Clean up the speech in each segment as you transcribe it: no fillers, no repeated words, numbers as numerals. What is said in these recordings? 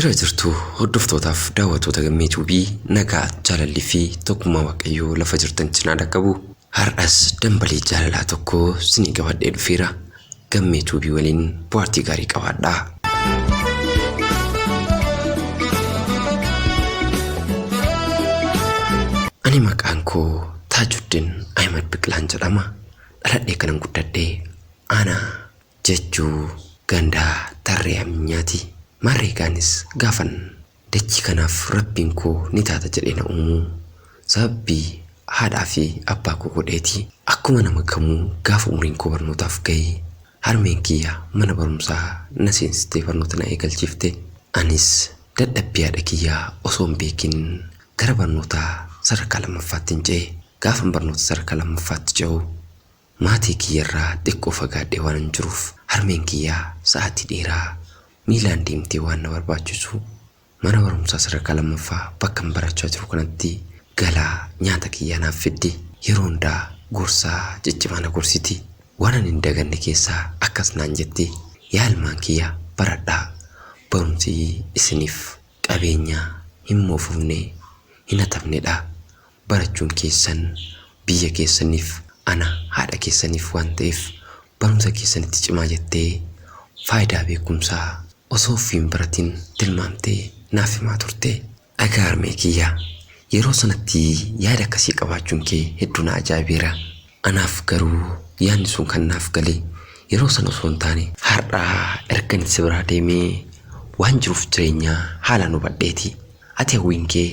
Bira jirtu hordoftootaaf daawwattoota gammee tuubii nagaa jaalallii fi tokkummaa waaqayyoo lafa jirtan cinaa dhaqqabu. Har'as dambalii jaalalaa tokko sinii qabadhee dhufeera. Gammee tuubii waliin bohaartii gaarii qabaadhaa. Ani maqaan koo Taajuddin Ahmed Biqilaan jedhama. Dhaladhee kanan guddadhee Aanaa jechuu gandaa Tarree Aminyaati. Maarreegaanis gaafan dachii kanaaf rabbiin koo ni taata jedhee na uumu sababbii haadhaa fi abbaa koo godheeti. Akkuma nama kamuu gaafa umriin koo barnootaaf ga'e harmeen kiyya mana barumsaa na seensistee barnoota na eegalchiifte. Anis dadhabbii haadha kiyyaa osoo hin beekin gara barnootaa sadarkaa lammaffaatti ce'e. Gaafan barnoota sadarkaa lammaffaatti ce'u maatii kiyyarraa xiqqoo fagaadhee waan hin jiruuf harmeen kiyyaa sa'aatii dheeraa miilaan deemtee waan na barbaachisu mana barumsaa sadarkaa lammaffaa bakka hin barachaa jiru kanatti galaa nyaata kiyyaa naaf fiddi. Yeroo hundaa gorsaa ciccimaa na gorsiti. Waan ani hin daganne keessaa akkas naan jetti, yaa ilmaan kiyya baradhaa, barumsi isiniif qabeenya hin moofofne hin hatamnedha. Barachuun keessan biyya keessaniif ana haadha keessaniif waan ta'eef barumsa keessanitti cimaa jettee faayidaa beekumsaa osoo ofiin baratiin tilmaamtee naaf himaa turte. Dhagaa harmee kiyya, yeroo sanatti yaada akkasii qabaachuun kee hedduu na ajaa'ibeera. Anaaf garuu yaadni sun kan naaf gale yeroo sana osoo hin taane har'aa ergan si biraa deemee waan jiruuf jireenyaa haalaan hubadheeti. Ati hawwiin kee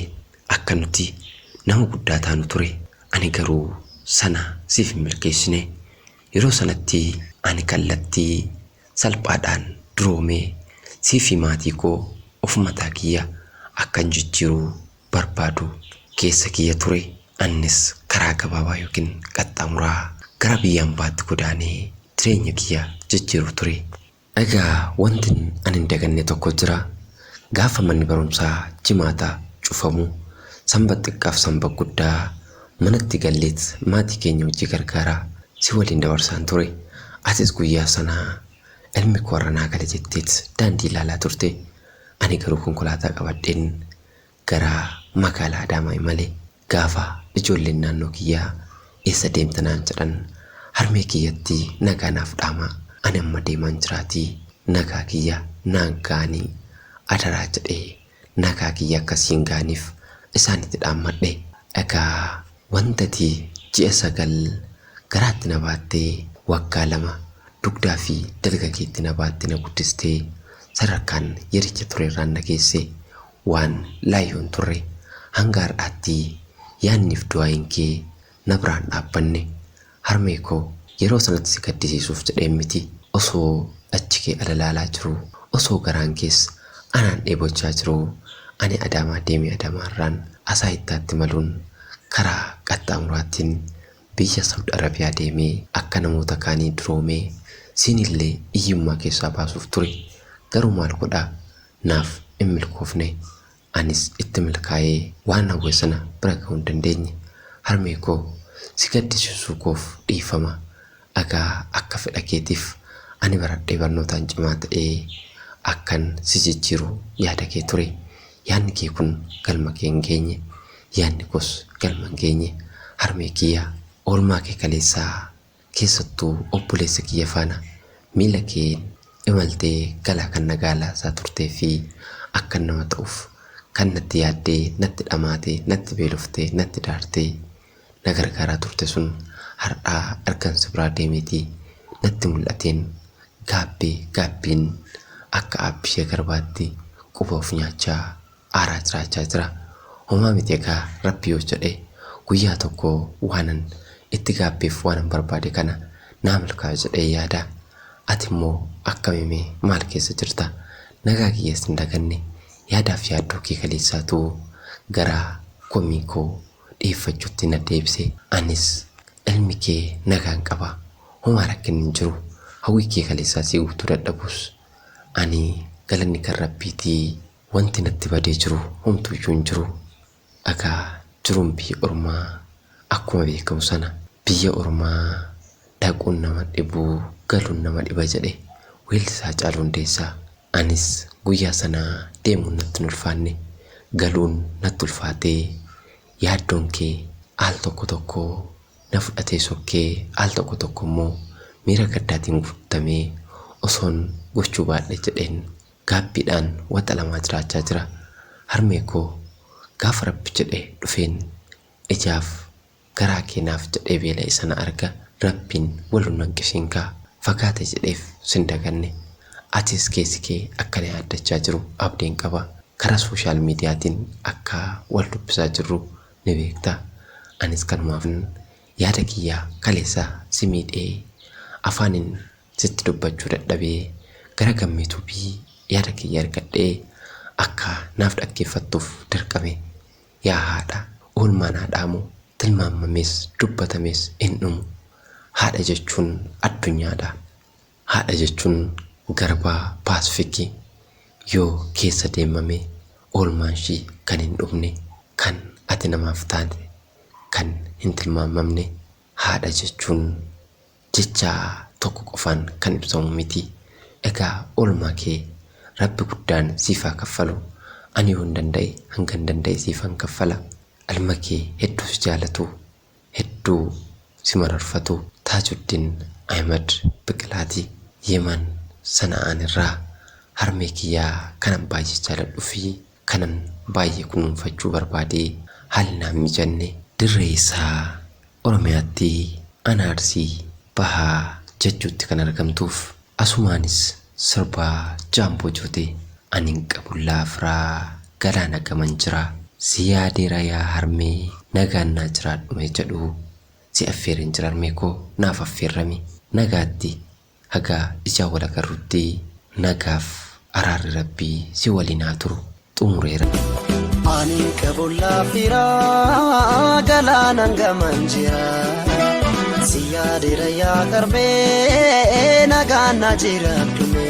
akka nuti nama guddaa taanu ture. Ani garuu sana siif hin milkeessine. Yeroo sanatti ani kallattii salphaadhaan duroomee siifi maatii koo of mataa kiyya akkan jijjiiruu barbaadu keessa kiyya ture. Annis karaa gabaabaa yookiin qaxxaamuraa gara biyya ambaatti godaanee jireenya kiyya jijjiiruu ture. Egaa wanti ani hin daganne tokko jira. Gaafa manni barumsaa jimaataa cufamu sanbata xiqqaaf sanbata guddaa manatti galleet maatii keenya hojii gargaaraa si waliin dabarsaan ture. Atis guyyaa sanaa ilmi koo ranaa gala jetteet daandii ilaalaa turte. Ani garuu konkolaataa qabadheen gara magaalaa Adaamaa malee. Gaafa ijoolleen naannoo kiyyaa eessa deemta naan jedhan harmee kiyyatti nagaa naaf dhaamaa. Ani amma deemaan jiraatii nagaa kiyya naan gaanii adaraa jedhee nagaa kiyya akkasiin gaaniif isaanitti dhaammadhe. Egaa wantati ji'a 9 garaatti na baattee waggaa 2 dugdaa fi dalga keetti na baattee na guddistee sadarkaan yericha ture irraan na geesse waan laayyoon turre. Hanga har'aatti yaanniif du'aayin kee na biraan dhaabbanne. Harmee koo yeroo sanatti si gaddisiisuuf jedheen miti. Osoo achi kee alalaalaa jiru, osoo garaan kees anaan dheebochaa jiru, ani Adaamaa deemee Adaamaarraan Asaayittaatti maluun karaa qaxxaamuraatiin biyya Saudi Arabiyaa deemee akka namoota kaanii duroomee siinillee iyyummaa keessaa baasuuf ture. Garuu maal godhaa naaf hin milkoofne. Anis itti milkaa'ee waan hawwe sana bira ga'uu hin dandeenye. Harmee koo si gaddisiisuu koof dhiifama. Egaa akka fedha keetiif ani baradhee barnootaan cimaa ta'ee akkan si jijjiiru yaada kee ture. Yaadni kee kun galma kee hin geenye, yaadni koos galma hin geenye. Harmee kiyya oolmaa kee kaleessaa keessattuu obboleessa kiyya faana miila kee imaltee galaa kan nagaalaa isaa turtee fi akka nama ta'uuf kan natti yaaddee, natti dhamaatee, natti beeloftee, natti daartee na gargaaraa turte sun har'aa ergan si biraa deemeetii natti mul'ateen gaabbiin akka aabbishee garbaatti quba of nyaachaa aaraa jiraachaa jira. Homaa miti egaa rabbi yoo jedhe guyyaa tokko waanan itti gaabbeef waanan barbaade kana naa milkaa'u jedhee yaada. Ati immoo akkamimee maal keessa jirta? Nagaa kiyyees hin daganne. Yaadaaf yaaddoo kee kaleessaatu gara komii koo dhiyeeffachuutti na deebise. Anis ilmi kee nagaan qaba, homaa rakkin hin jiru. Hawwii kee kaleessaa si guutuu dadhabus ani galanni kan rabbiitii. Wanti natti badee jiru homtuuyyuu hin jiru. Egaa jiruun biyya ormaa akkuma beekamu sana biyya ormaa dhaquun nama dhibuu galuun nama dhiba jedhe weellisaa Haacaaluu Hundeessaa Anis guyyaa sana deemuun natti hin ulfaanne, galuun natti ulfaatee yaaddoon kee al tokko tokko na fudhatee sokkee al tokko tokko immoo miira gaddaatiin guutamee osoon gochuu baadhe jedheen gaabbiidhaan waxa lamaa jiraachaa jira. Harmee koo gaafa Rabbi jedhee dhufeen ijaaf garaa keenaaf jedhee beela isa na arga. Rabbiin waluu nanqisiin kaa fagaate jedheef sin daganne. Atis keessi kee akka na yaaddachaa jiru abdiin qaba. Karaa sooshaal miidiyaatiin akka wal dubbisaa jirru ni beekta. Anis kanumaaf yaada kiyyaa kaleessaa si miidhee afaanin sitti dubbachuu dadhabee gara gammituu fi yaada kiyya argadhee akka naaf dhaggeeffattuuf dirqame. Yaa haadha, oolmaan haadhaamu tilmaamamees dubbatamees hin dhumu. Haadha jechuun addunyaadha. Haadha jechuun garbaa paasifikii yoo keessa deemame oolmaan ishii kan hin dhumne, kan ati namaaf taate, kan hin tilmaamamne. Haadha jechuun jecha tokko qofaan kan ibsamu miti. Egaa oolmaa kee Rabbi guddaan siif haa kaffalu. Ani yoo hin danda'e hanga hin danda'e siifan kaffala. Ilma kee hedduu si jaalatu, hedduu si mararfatu Taajuddin Ahmed Biqilaati. Yeman Sana'aan irraa harmee kiyyaa kanan baay'ee jaaladhu fi kanan baay'ee kunuunfachuu barbaade haalli naan mijanne dirree isaa Oromiyaatti Anaarsii Bahaa jechuutti kan argamtuuf asumaanis sirbaa jaamboo joote anin qabullaa firaa galaana gaman jira si yaadeera yaa harmee nagaan naa jiraadhume jedhu si affeerin jira harmee koo naaf affeerrami nagaatti hagaa ijaa wal agarrutti nagaaf araarri Rabbii si waliin haa turu xumureera. Ani qabullaa firaa galaanaan gaman jira si yaadeera yaa garbee nagaan naa jiraadhume.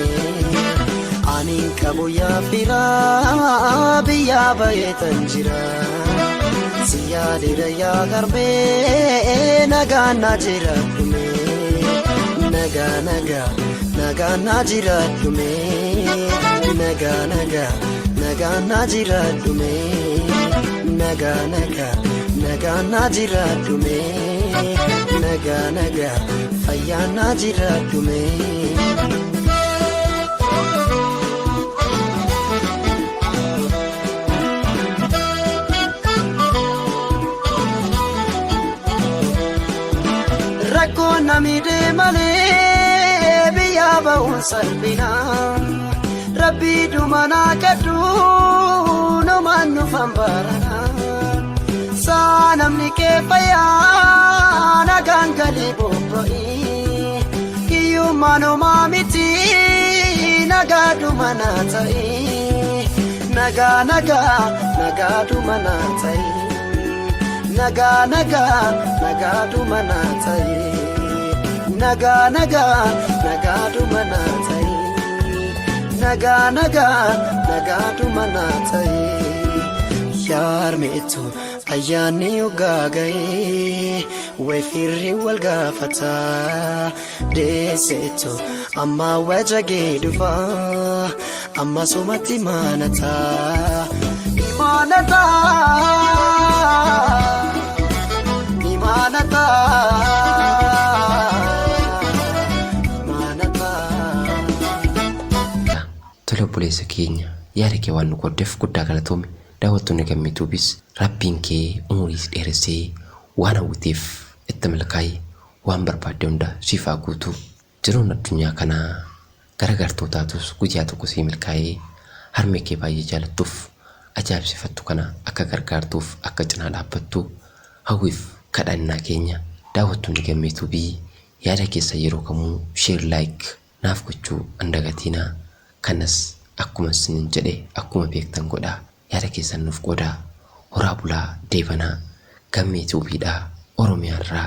Ani qabullaa firaa biyyaa bayeetan jira si yaadeera yaa garbee nagaan naa jiraadhume. Nagaa nagaa nagaa naa jiraadhume. Nagaa nagaa nagaa naa jiraadhume. Nagaa nagaa nagaa naa jiraadhume. Nagaa nagaa fayyaa naa jiraadhume. Rakkoon namidee malee biyyaa ba'uun salphina. Rabbii dumanaa kadhuu numaan nufan barana. Saa namni kee fayyaa nagaan galee bobba'ii. Hiyyummaan homaa miti nagaa dumanaa ta'ii. Nagaa nagaa nagaa dumanaa ta'ii. Nagaa nagaa nagaa dumanaa ta'ii. Nagaa nagaa nagaa dumanaa ta'ii. Nagaa nagaa nagaa dumanaa ta'ii. Yaa harmeetu ayyaanni hoggaa ga'ee wayifirri wal gaafataa. Deesseetu amma wajjagee dhufaa amma sumatti imaanataa. Tola obboleessa keenya yaada kee waan nu goddeef guddaa galatoome. Daawwattoonni Gammituubis Rabbiin kee umuriis dheeressee waan hawwiteef itti milkaa'e waan barbaadde hunda siif haa guutu. Jiruun addunyaa kanaa garagartootaatus guyyaa tokko sii milkaa'ee harmee kee baay'ee jaalattuuf ajaa'ibsifattu kana akka gargaartuuf akka cinaa dhaabbattu hawwiif kadhannaa keenya. Daawwattoonni Gammituubii yaada keessa yeroo kamuu share like naaf gochuu hin dagatinaa. Kanas akkuma isinin jedhe akkuma beektan godhaa yaada keessan nuuf qoodaa. Horaa bulaa deebanaa. Gammituubiidhaa Oromiyaarraa.